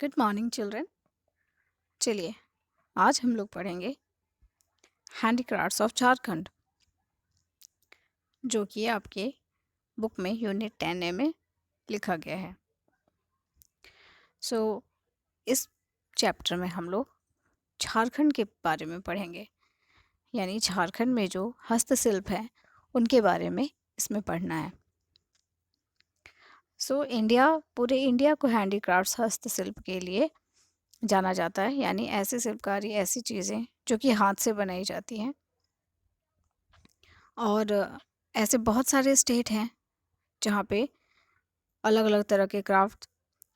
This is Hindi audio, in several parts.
Good morning children. चलिए आज हम लोग पढ़ेंगे हैंडीक्राफ्ट्स ऑफ झारखंड, जो कि आपके बुक में यूनिट 10A में लिखा गया है। इस चैप्टर में हम लोग झारखंड के बारे में पढ़ेंगे, यानी झारखंड में जो हस्तशिल्प है उनके बारे में इसमें पढ़ना है। पूरे इंडिया को हैंडीक्राफ्ट्स हस्तशिल्प के लिए जाना जाता है, यानी ऐसी शिल्पकारी, ऐसी चीज़ें जो कि हाथ से बनाई जाती हैं। और ऐसे बहुत सारे स्टेट हैं जहाँ पे अलग अलग तरह के क्राफ्ट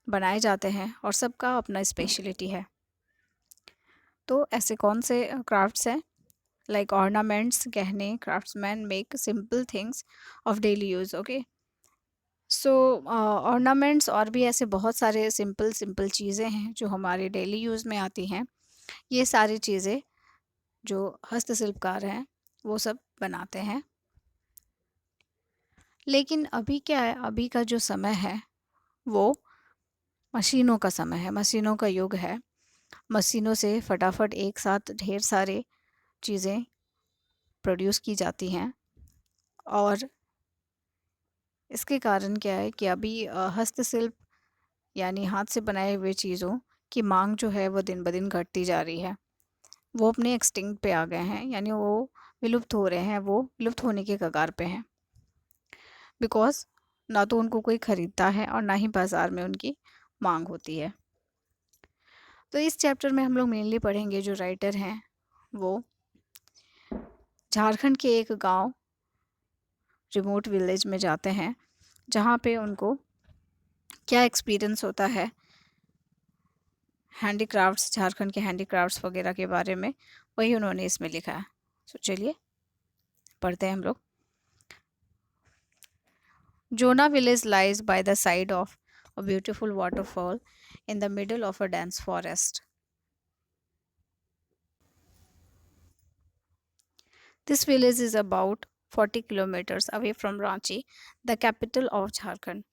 बनाए जाते हैं और सबका अपना स्पेशलिटी है। तो ऐसे कौन से क्राफ्ट्स हैं? लाइक ऑर्नामेंट्स, गहने, craftsman make simple things of daily use. Okay, so ornaments और भी ऐसे बहुत सारे सिंपल सिंपल चीज़ें हैं जो हमारे डेली यूज़ में आती हैं। ये सारी चीज़ें जो हस्तशिल्पकार हैं वो सब बनाते हैं। लेकिन अभी क्या है, अभी का जो समय है वो मशीनों का समय है, मशीनों का युग है। मशीनों से फटाफट एक साथ ढेर सारे चीज़ें प्रोड्यूस की जाती हैं और इसके कारण क्या है कि अभी हस्तशिल्प यानी हाथ से बनाए हुए चीज़ों की मांग जो है वो दिन ब दिन घटती जा रही है। वो अपने एक्सटिंक्ट पे आ गए हैं, यानी वो विलुप्त हो रहे हैं, वो विलुप्त होने के कगार पे हैं। बिकॉज ना तो उनको कोई ख़रीदता है और ना ही बाज़ार में उनकी मांग होती है। तो इस चैप्टर में हम लोग मेनली पढ़ेंगे, जो राइटर हैं वो झारखंड के एक गांव, रिमोट विलेज में जाते हैं, जहाँ पे उनको क्या एक्सपीरियंस होता है हैंडीक्राफ्ट्स, झारखंड के हैंडीक्राफ्ट्स वगैरह के बारे में, वही उन्होंने इसमें लिखा है। सो चलिए पढ़ते हैं हम लोग। Jona village lies by the side of a beautiful waterfall in the middle of a dense forest. This village is about 40 kilometers away from Ranchi, the capital of Jharkhand.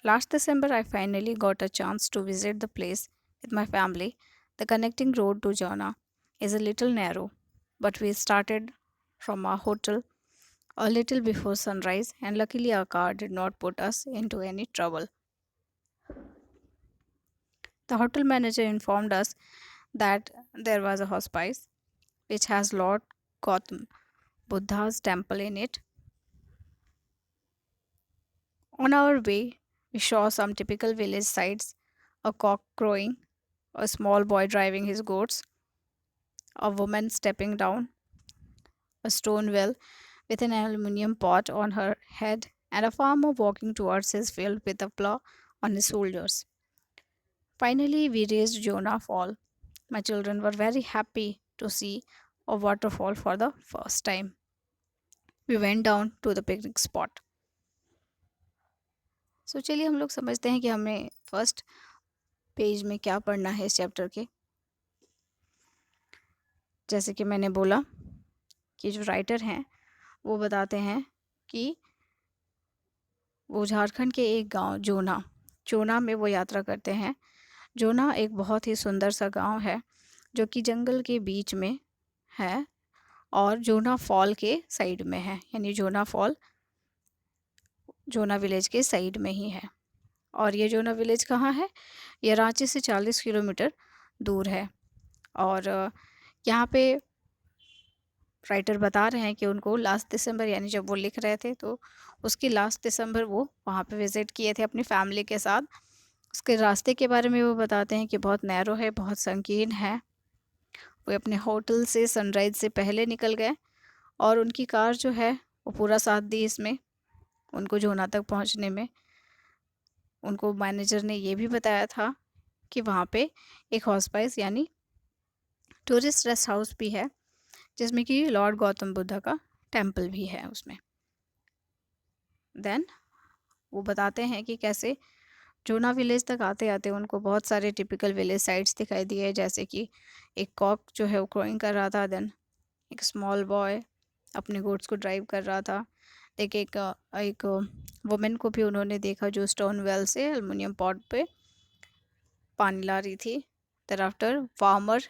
Last December, I finally got a chance to visit the place with my family. The connecting road to Jona is a little narrow, but we started from our hotel a little before sunrise, and luckily our car did not put us into any trouble. The hotel manager informed us that there was a hospice which has Lord Gautam Buddha's temple in it. On our way, we saw some typical village sights: a cock crowing, a small boy driving his goats, a woman stepping down a stone well with an aluminium pot on her head, and a farmer walking towards his field with a plough on his shoulders. Finally, we reached Jonah Fall. My children were very happy to see a waterfall for the first time. We went down to the picnic spot. चलिए हम लोग समझते हैं कि हमें फर्स्ट पेज में क्या पढ़ना है इस चैप्टर के। जैसे कि मैंने बोला कि जो राइटर हैं वो बताते हैं कि वो झारखंड के एक गांव जोना में वो यात्रा करते हैं। जोना एक बहुत ही सुंदर सा गांव है जो कि जंगल के बीच में है और जोना फॉल के साइड में है, यानी जोना फॉल जोना विलेज के साइड में ही है। और ये जोना विलेज कहाँ है? ये रांची से 40 किलोमीटर दूर है। और यहाँ पे राइटर बता रहे हैं कि उनको लास्ट दिसंबर, यानी जब वो लिख रहे थे तो उसकी लास्ट दिसंबर वो वहाँ पे विज़िट किए थे अपनी फैमिली के साथ। उसके रास्ते के बारे में वो बताते हैं कि बहुत नैरो है, बहुत संकीर्ण है। वो अपने होटल से सनराइज़ से पहले निकल गए और उनकी कार जो है वो पूरा साथ दी इसमें, उनको जोना तक पहुँचने में। उनको मैनेजर ने ये भी बताया था कि वहाँ पे एक हॉस्पाइस यानी टूरिस्ट रेस्ट हाउस भी है, जिसमें कि लॉर्ड गौतम बुद्धा का टेम्पल भी है उसमें। देन वो बताते हैं कि कैसे जोना विलेज तक आते आते उनको बहुत सारे टिपिकल विलेज साइट्स दिखाई दिए, जैसे कि एक कॉक जो है वो क्रोइंग कर रहा था। देन एक स्मॉल बॉय अपने गोट्स को ड्राइव कर रहा था। एक वुमेन को भी उन्होंने देखा जो स्टोन वेल से एलुमिनियम पॉट पे पानी ला रही थी। देयर आफ्टर फार्मर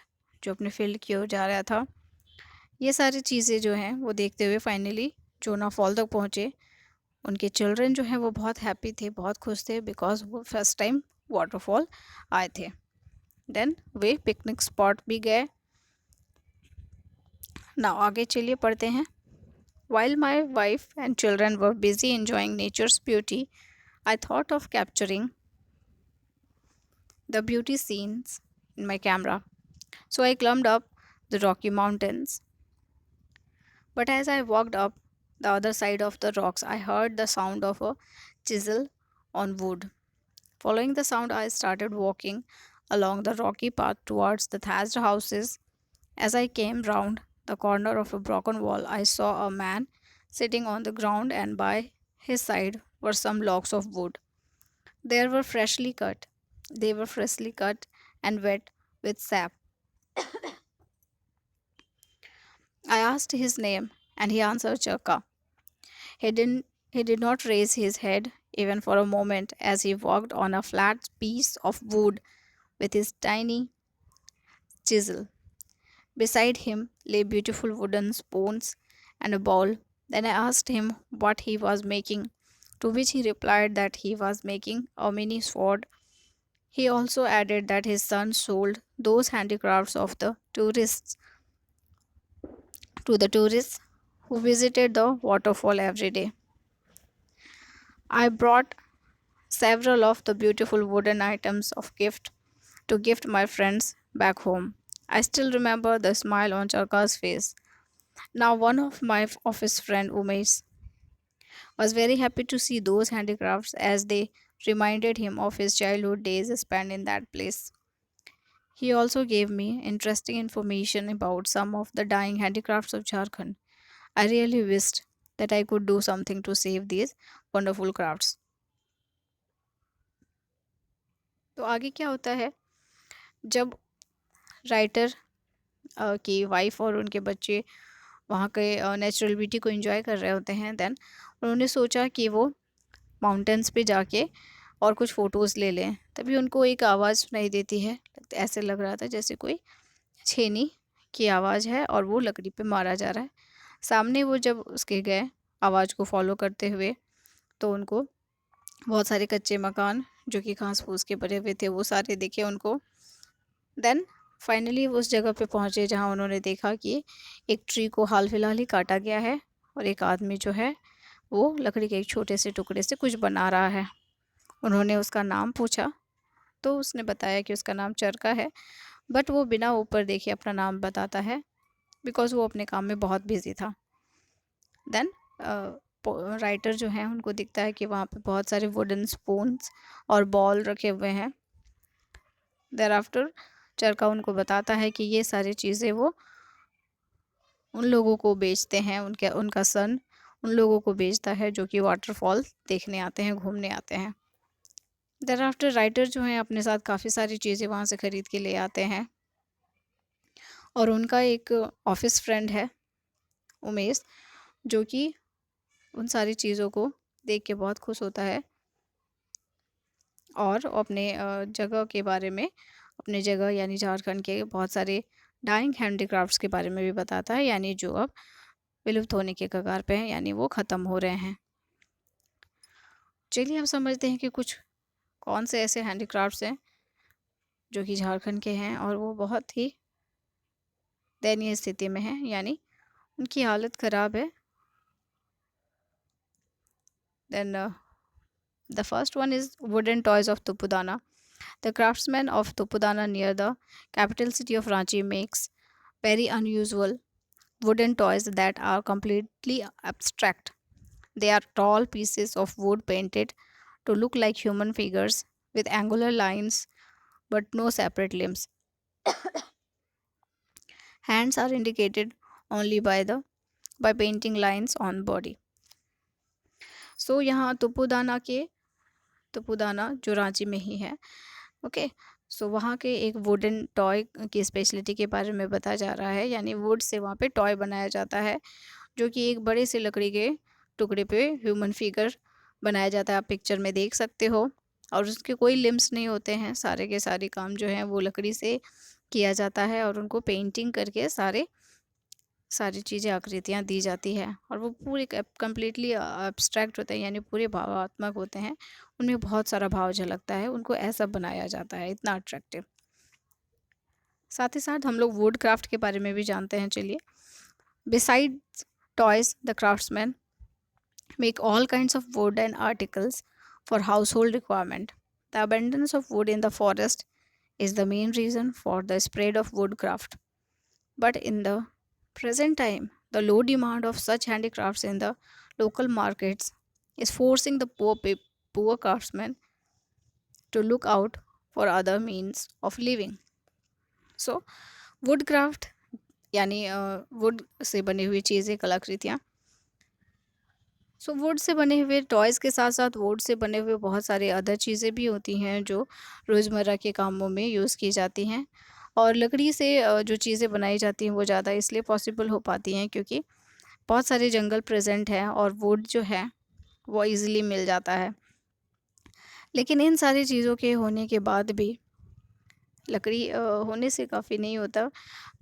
जो अपने फील्ड की ओर जा रहा था। ये सारी चीज़ें जो हैं वो देखते हुए फाइनली जोना फॉल तक पहुँचे। उनके चिल्ड्रन जो हैं वो बहुत हैप्पी थे, बहुत खुश थे, बिकॉज़ वो फर्स्ट टाइम वाटरफॉल आए थे। देन वे पिकनिक स्पॉट भी गए। नाउ आगे चलिए पढ़ते हैं। While my wife and children were busy enjoying nature's beauty, I thought of capturing the beauty scenes in my camera. So I climbed up the Rocky Mountains. But as I walked up the other side of the rocks, I heard the sound of a chisel on wood. Following the sound, I started walking along the rocky path towards the thatched houses. As I came round the corner of a broken wall, I saw a man sitting on the ground, and by his side were some logs of wood. They were freshly cut. They were freshly cut and wet with sap. I asked his name, and he answered Chaka. He did not raise his head even for a moment as he walked on a flat piece of wood with his tiny chisel. Beside him lay beautiful wooden spoons and a bowl. Then I asked him what he was making, to which he replied that he was making a mini sword. He also added that his son sold those handicrafts of the tourists to the tourists who visited the waterfall every day. I brought several of the beautiful wooden items of gift to gift my friends back home. I still remember the smile on Charka's face. Now one of my office friend Umesh was very happy to see those handicrafts as they reminded him of his childhood days spent in that place. He also gave me interesting information about some of the dying handicrafts of Jharkhand. I really wished that I could do something to save these wonderful crafts. तो आगे क्या होता है, जब राइटर की वाइफ और उनके बच्चे वहाँ के नेचुरल ब्यूटी को एंजॉय कर रहे होते हैं, देन उन्होंने सोचा कि वो माउंटेन्स पे जाके और कुछ फ़ोटोज़ ले लें। तभी उनको एक आवाज़ सुनाई देती है। ऐसे लग रहा था जैसे कोई छेनी की आवाज़ है और वो लकड़ी पे मारा जा रहा है। सामने वो जब उसके गए आवाज़ को फॉलो करते हुए, तो उनको बहुत सारे कच्चे मकान जो कि घास फूस के बने हुए थे वो सारे दिखे उनको। देन फाइनली वो उस जगह पे पहुँचे जहाँ उन्होंने देखा कि एक ट्री को हाल फिलहाल ही काटा गया है और एक आदमी जो है वो लकड़ी के एक छोटे से टुकड़े से कुछ बना रहा है। उन्होंने उसका नाम पूछा तो उसने बताया कि उसका नाम चरका है, बट वो बिना ऊपर देखे अपना नाम बताता है बिकॉज़ वो अपने काम में बहुत बिज़ी था। देन राइटर जो हैं उनको दिखता है कि वहाँ पे बहुत सारे वुडन स्पून्स और बॉल रखे हुए हैं। देयर आफ्टर चरका उनको बताता है कि ये सारी चीज़ें वो उन लोगों को बेचते हैं, उनका सन उन लोगों को बेचता है जो कि वाटरफॉल देखने आते हैं, घूमने आते हैं। देयर आफ्टर राइटर जो हैं अपने साथ काफ़ी सारी चीज़ें वहाँ से ख़रीद के ले आते हैं और उनका एक ऑफिस फ्रेंड है उमेश, जो कि उन सारी चीज़ों को देख के बहुत खुश होता है और अपने जगह के बारे में, अपने जगह यानी झारखंड के बहुत सारे डाइंग हैंडीक्राफ्ट्स के बारे में भी बताता है, यानी जो अब विलुप्त होने के कगार पे हैं, यानी वो ख़त्म हो रहे हैं। चलिए अब समझते हैं कि कुछ कौन से ऐसे हैंडीक्राफ्ट्स हैं जो कि झारखंड के हैं और वो बहुत ही दयनीय स्थिति में हैं, यानी उनकी हालत ख़राब है। Then the first one is wooden toys of Tupudana. The craftsman of Tupudana near the capital city of Ranchi makes very unusual wooden toys that are completely abstract. They are tall pieces of wood painted to look like human figures with angular lines but no separate limbs. Hands are indicated only by painting lines on body. So यहाँ तुपुदाना जो रांची में ही है, ओके। सो वहाँ के एक वुडन टॉय की स्पेशलिटी के बारे में बताया जा रहा है, यानी वुड से वहाँ पे टॉय बनाया जाता है जो कि एक बड़े से लकड़ी के टुकड़े पे ह्यूमन फिगर बनाया जाता है। आप पिक्चर में देख सकते हो। और उसके कोई लिम्स नहीं होते हैं, सारे के सारे काम जो हैं वो लकड़ी से किया जाता है और उनको पेंटिंग करके सारी चीज़ें आकृतियाँ दी जाती है और वो पूरे कम्प्लीटली एब्स्ट्रैक्ट होते हैं, यानी पूरे भावात्मक होते हैं, उनमें बहुत सारा भाव झलकता है, उनको ऐसा बनाया जाता है, इतना अट्रैक्टिव। साथ ही साथ हम लोग वुड क्राफ्ट के बारे में भी जानते हैं, चलिए। Besides toys, the craftsman make all kinds of wood and articles for household requirement. The abundance of wood in the forest is the main reason for the spread of woodcraft. But in the present time, the low demand of such handicrafts in the local markets is forcing the poor craftsmen to look out for other means of living. So, woodcraft यानी वुड से बनी हुई चीज़ें, कलाकृतियाँ। सो वुड से बने हुए टॉयज़ के साथ साथ वुड से बने हुए बहुत सारे अदर चीज़ें भी होती हैं जो रोज़मर्रा के कामों में यूज़ की जाती हैं। और लकड़ी से जो चीज़ें बनाई जाती हैं वो ज़्यादा इसलिए पॉसिबल हो पाती हैं क्योंकि बहुत सारे जंगल प्रेजेंट हैं और वुड जो है वो ईज़िली मिल जाता है। लेकिन इन सारी चीज़ों के होने के बाद भी लकड़ी होने से काफ़ी नहीं होता,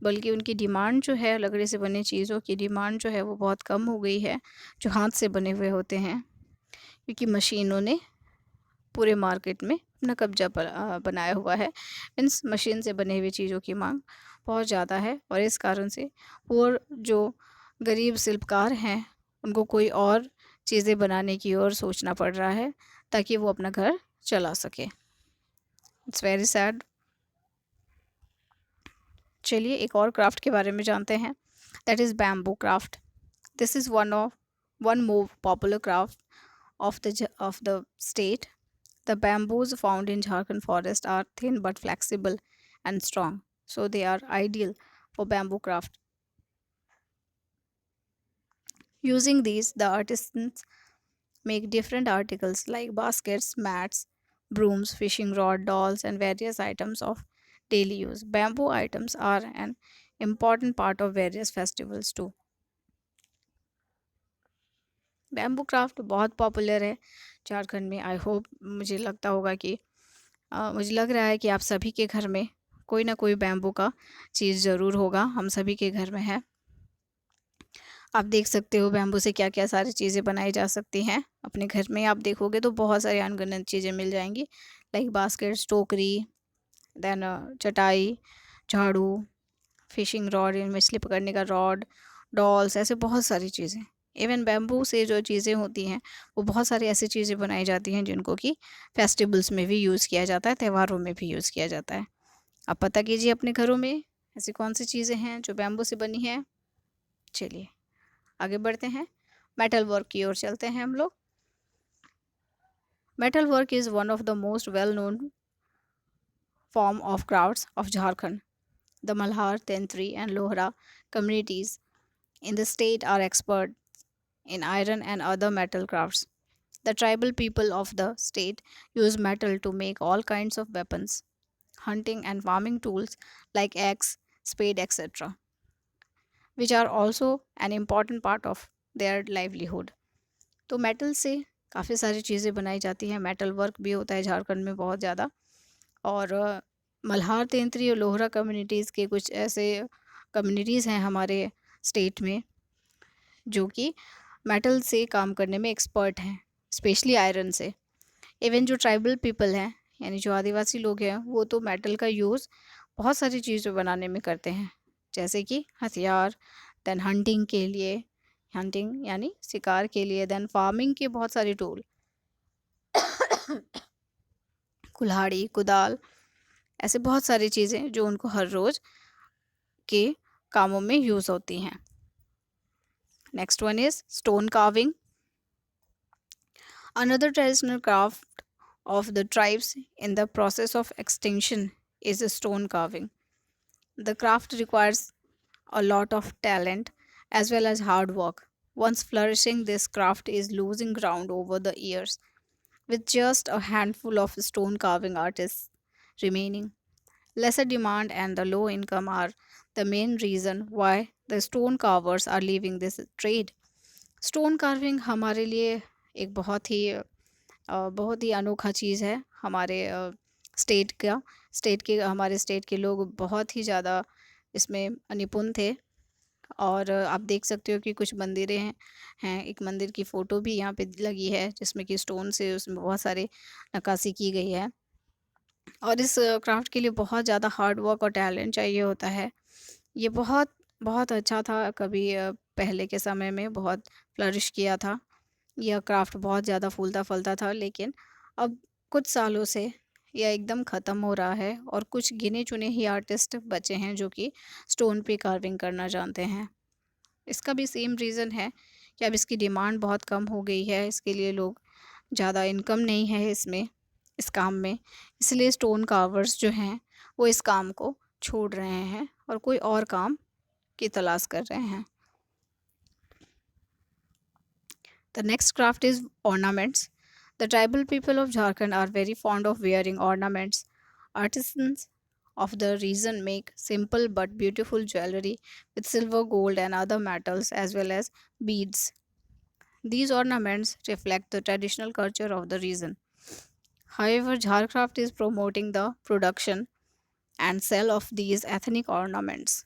बल्कि उनकी डिमांड जो है, लकड़ी से बनी चीज़ों की डिमांड जो है वो बहुत कम हो गई है, जो हाथ से बने हुए होते हैं, क्योंकि मशीनों ने पूरे मार्केट में अपना कब्जा बनाया हुआ है। मीन्स मशीन से बनी हुई चीज़ों की मांग बहुत ज़्यादा है और इस कारण से और जो गरीब शिल्पकार हैं उनको कोई और चीज़ें बनाने की ओर सोचना पड़ रहा है ताकि वो अपना घर चला सके। It's very sad. चलिए एक और क्राफ्ट के बारे में जानते हैं, that is bamboo craft. This is one more popular craft of the state. The bamboos found in Jharkhand forest are thin but flexible and strong, so they are ideal for bamboo craft. Using these, the artisans make different articles like baskets, mats, brooms, fishing rod, dolls, and various items of daily use. Bamboo items are an important part of various festivals too. Bamboo craft बहुत पॉपुलर है झारखंड में। आई होप, मुझे लगता होगा कि मुझे लग रहा है कि आप सभी के घर में कोई ना कोई बैम्बू का चीज़ ज़रूर होगा, हम सभी के घर में है। आप देख सकते हो बैम्बू से क्या क्या सारी चीज़ें बनाई जा सकती हैं। अपने घर में आप देखोगे तो बहुत सारी अनगिनत चीज़ें मिल जाएंगी, लाइक बास्केट्स, टोकरी, देन चटाई, झाड़ू, फिशिंग रॉड, मछली पकड़ने का रॉड, डॉल्स, ऐसे बहुत सारी चीज़ें। इवन बैम्बू से जो चीज़ें होती हैं वो बहुत सारी ऐसी चीज़ें बनाई जाती हैं जिनको कि फेस्टिवल्स में भी यूज़ किया जाता है, त्योहारों में भी यूज़ किया जाता है। आप पता कीजिए अपने घरों में ऐसी कौन सी चीज़ें हैं जो बैम्बू से बनी हैं। चलिए आगे बढ़ते हैं, मेटल वर्क की ओर चलते हैं हम लोग। Metal work is one of the most well known form of crafts of Jharkhand. The Malhar, Tentri, and Lohra communities in the state are expert in iron and other metal crafts. The tribal people of the state use metal to make all kinds of weapons, hunting and farming tools like axe, spade, etc., which are also an important part of their livelihood. तो मेटल से काफ़ी सारी चीज़ें बनाई जाती हैं, मेटल वर्क भी होता है झारखंड में बहुत ज़्यादा। और मल्हार, तेंतरी और लोहरा कम्युनिटीज़ के कुछ ऐसे कम्युनिटीज़ हैं हमारे स्टेट में जो कि मेटल से काम करने में एक्सपर्ट हैं, स्पेशली आयरन से। इवन जो ट्राइबल पीपल हैं, यानी जो आदिवासी लोग हैं, वो तो मेटल का यूज़ बहुत सारी चीज़ें बनाने में करते हैं, जैसे कि हथियार, देन हंटिंग के लिए, हंटिंग यानी शिकार के लिए, देन फार्मिंग के बहुत सारे टूल, कुल्हाड़ी, कुदाल, ऐसे बहुत सारी चीज़ें जो उनको हर रोज़ के कामों में यूज़ होती हैं। Next one is stone carving. Another traditional craft of the tribes in the process of extinction is stone carving. The craft requires a lot of talent as well as hard work. Once flourishing, this craft is losing ground over the years, with just a handful of stone carving artists remaining. Lesser demand and the low income are the main reason why the stone carvers are leaving this trade. Stone carving हमारे लिए एक बहुत ही बहुत ही अनोखा चीज़ है हमारे हमारे स्टेट के लोग बहुत ही ज़्यादा इसमें निपुण थे। और आप देख सकते हो कि कुछ मंदिरें हैं। एक मंदिर की फ़ोटो भी यहाँ पे लगी है जिसमें कि स्टोन से उसमें बहुत सारे नक्काशी की गई है। और इस क्राफ्ट के लिए बहुत ज़्यादा हार्ड वर्क और टैलेंट चाहिए होता है। ये बहुत बहुत अच्छा था, कभी पहले के समय में बहुत फ्लरिश किया था। यह क्राफ्ट बहुत ज़्यादा फूलता फलता था, लेकिन अब कुछ सालों से यह एकदम ख़त्म हो रहा है और कुछ गिने चुने ही आर्टिस्ट बचे हैं जो कि स्टोन पे कार्विंग करना जानते हैं। इसका भी सेम रीज़न है कि अब इसकी डिमांड बहुत कम हो गई है, इसके लिए लोग ज़्यादा इनकम नहीं है इसमें, इस काम में। इसलिए स्टोन कार्वर्स जो हैं वो इस काम को छोड़ रहे हैं और कोई और काम की तलाश कर रहे हैं। The next craft is ornaments. The tribal people of Jharkhand are very fond of wearing ornaments. Artisans of the region make simple but beautiful jewelry with silver, gold, and other metals as well as beads. These ornaments reflect the traditional culture of the region. However, Jharcraft is promoting the production and sale of these ethnic ornaments.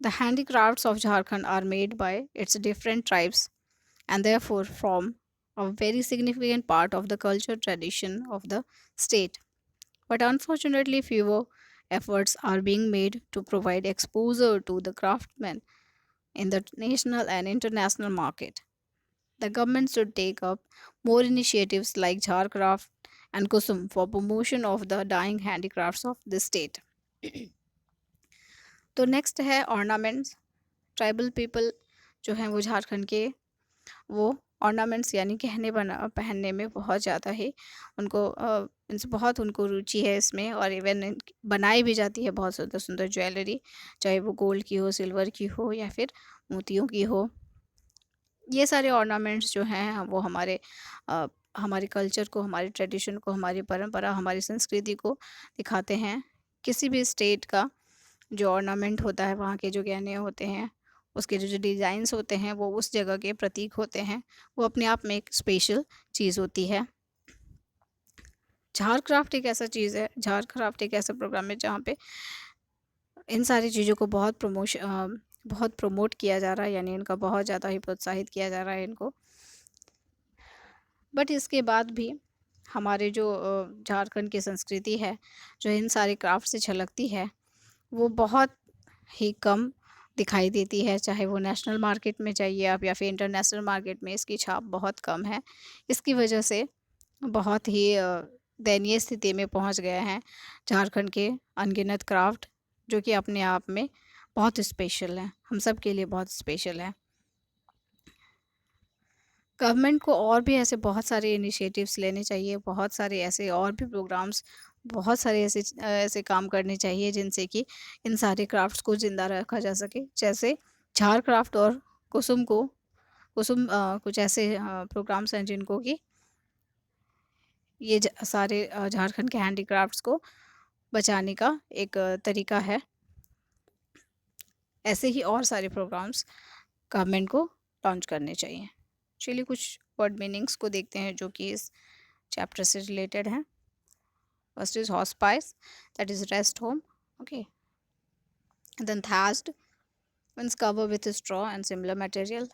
The handicrafts of Jharkhand are made by its different tribes and therefore form a very significant part of the cultural tradition of the state. But unfortunately, fewer efforts are being made to provide exposure to the craftsmen in the national and international market. The government should take up more initiatives like Jharcraft and Kusum for promotion of the dying handicrafts of the state. तो नेक्स्ट है ऑर्नामेंट्स। ट्राइबल पीपल जो हैं वो झारखंड के, वो ऑर्नामेंट्स यानी गहने पहनने में बहुत ज़्यादा ही उनको इनसे बहुत उनको रुचि है इसमें। और इवन बनाई भी जाती है बहुत सुंदर सुंदर ज्वेलरी, चाहे वो गोल्ड की हो, सिल्वर की हो या फिर मोतियों की हो। ये सारे ऑर्नामेंट्स जो हैं वो हमारे कल्चर को, हमारे ट्रेडिशन को, हमारी परंपरा, हमारी संस्कृति को दिखाते हैं। किसी भी स्टेट का जो ऑर्नामेंट होता है, वहाँ के जो गहने होते हैं, उसके जो जो डिज़ाइंस होते हैं, वो उस जगह के प्रतीक होते हैं। वो अपने आप में एक स्पेशल चीज़ होती है। झारक्राफ्ट एक ऐसा चीज़ है, झारक्राफ्ट एक ऐसा प्रोग्राम है जहाँ पे इन सारी चीज़ों को बहुत प्रमोट किया जा रहा है, यानी इनका बहुत ज़्यादा ही प्रोत्साहित किया जा रहा है इनको। बट इसके बाद भी हमारे जो झारखंड की संस्कृति है, जो इन सारे क्राफ्ट से झलकती है, वो बहुत ही कम दिखाई देती है। चाहे वो नेशनल मार्केट में जाइए आप या फिर इंटरनेशनल मार्केट में, इसकी छाप बहुत कम है। इसकी वजह से बहुत ही दयनीय स्थिति में पहुंच गए हैं झारखंड के अनगिनत क्राफ्ट, जो कि अपने आप में बहुत स्पेशल हैं, हम सब के लिए बहुत स्पेशल हैं। गवर्नमेंट को और भी ऐसे बहुत सारे इनिशिएटिव्स लेने चाहिए, बहुत सारे ऐसे और भी प्रोग्राम्स, बहुत सारे ऐसे काम करने चाहिए जिनसे कि इन सारे क्राफ्ट्स को ज़िंदा रखा जा सके। जैसे झार क्राफ्ट और कुसुम कुछ ऐसे प्रोग्राम्स हैं जिनको कि ये सारे झारखंड के हैंडीक्राफ्ट्स को बचाने का एक तरीका है। ऐसे ही और सारे प्रोग्राम्स गवर्नमेंट को लॉन्च करने चाहिए। चलिए कुछ वर्ड मीनिंग्स को देखते हैं जो कि इस चैप्टर से रिलेटेड हैं। First is hospice, that is rest home, okay. Then thatched means cover with straw and similar material,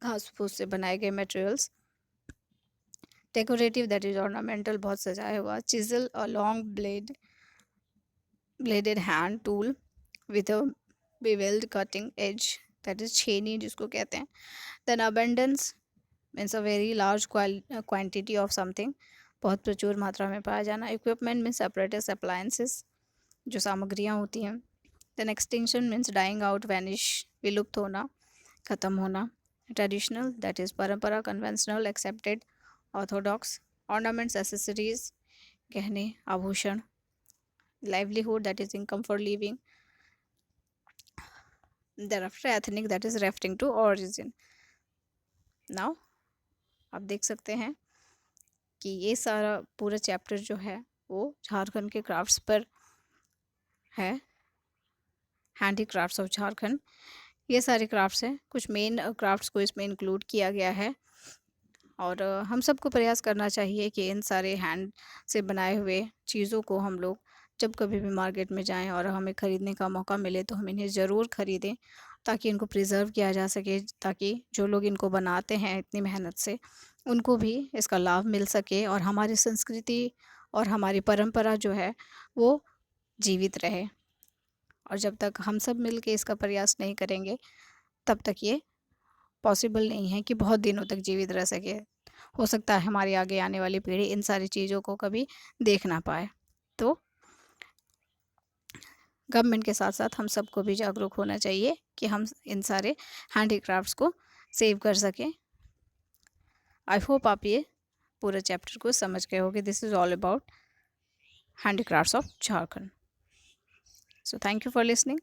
घास फूस से बनाए गए materials. Decorative, that is ornamental, बहुत सजाया हुआ। Chisel, a long bladed hand tool with a beveled cutting edge, that is छेनी जिसको कहते हैं। then abundance means a very large quantity of something, बहुत प्रचुर मात्रा में पाया जाना। equipment means apparatus, appliances, जो सामग्रियाँ होती हैं। then extinction means dying out, vanish, विलुप्त होना, ख़त्म होना। traditional, that is परंपरा, conventional, accepted, orthodox। ornaments, accessories, गहने, आभूषण। livelihood, that is income for living। thereafter ethnic, that is referring to origin। now आप देख सकते हैं कि ये सारा पूरा चैप्टर जो है वो झारखंड के क्राफ्ट्स पर है, हैंडी क्राफ्ट्स ऑफ झारखंड। ये सारे क्राफ्ट्स हैं, कुछ मेन क्राफ्ट्स को इसमें इंक्लूड किया गया है। और हम सबको प्रयास करना चाहिए कि इन सारे हैंड से बनाए हुए चीज़ों को हम लोग जब कभी भी मार्केट में जाएं और हमें ख़रीदने का मौका मिले तो हम इन्हें ज़रूर ख़रीदें, ताकि इनको प्रिज़र्व किया जा सके, ताकि जो लोग इनको बनाते हैं इतनी मेहनत से उनको भी इसका लाभ मिल सके और हमारी संस्कृति और हमारी परंपरा जो है वो जीवित रहे। और जब तक हम सब मिल के इसका प्रयास नहीं करेंगे तब तक ये पॉसिबल नहीं है कि बहुत दिनों तक जीवित रह सके। हो सकता है हमारी आगे आने वाली पीढ़ी इन सारी चीज़ों को कभी देख ना पाए। तो गवर्नमेंट के साथ साथ हम सबको भी जागरूक होना चाहिए कि हम इन सारे हैंडीक्राफ्ट्स को सेव कर सकें। आई होप आप ये पूरे चैप्टर को समझ गए होंगे। This is all about handicrafts of Jharkhand. So thank you for listening.